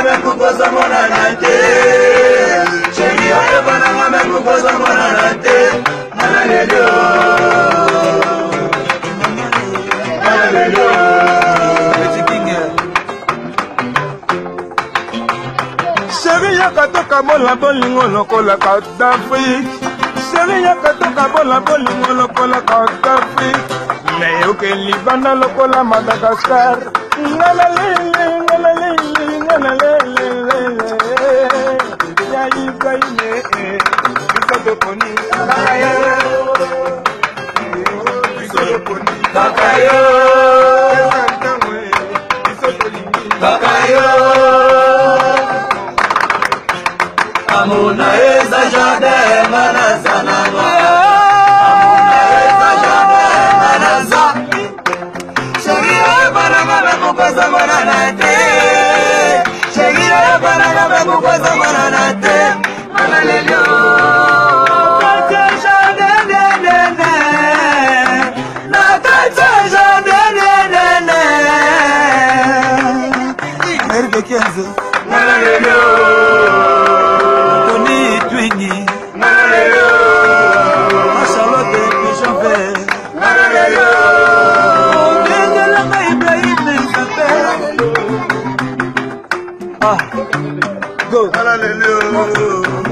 me kukosa mwana nate. Chéri oyo bananga me kukosa mwana nate. Hallelujah. Chéri yakatoka bola bolingo lokola Kadhafi. Chéri yakatoka bola bolingo lokola Kadhafi. Nayoke libanda lokola Madagascar. Ngalalele, ngalalele, ngalalele. Ya Ibrahime, Bisotoponi, Kakayo. Bisotoponi, Kakayo. Kakayo. Amuna eza jardin manazana. Amuna eza jardin manaza. Chéri oyo bananga me kukosa mwana nate. Chéri oyo bananga me kukosa mwana nate. Hallelujah. Nakata jardin nene. Nakata jardin nene. Merve Kenzo. Hallelujah. Go. Hallelujah.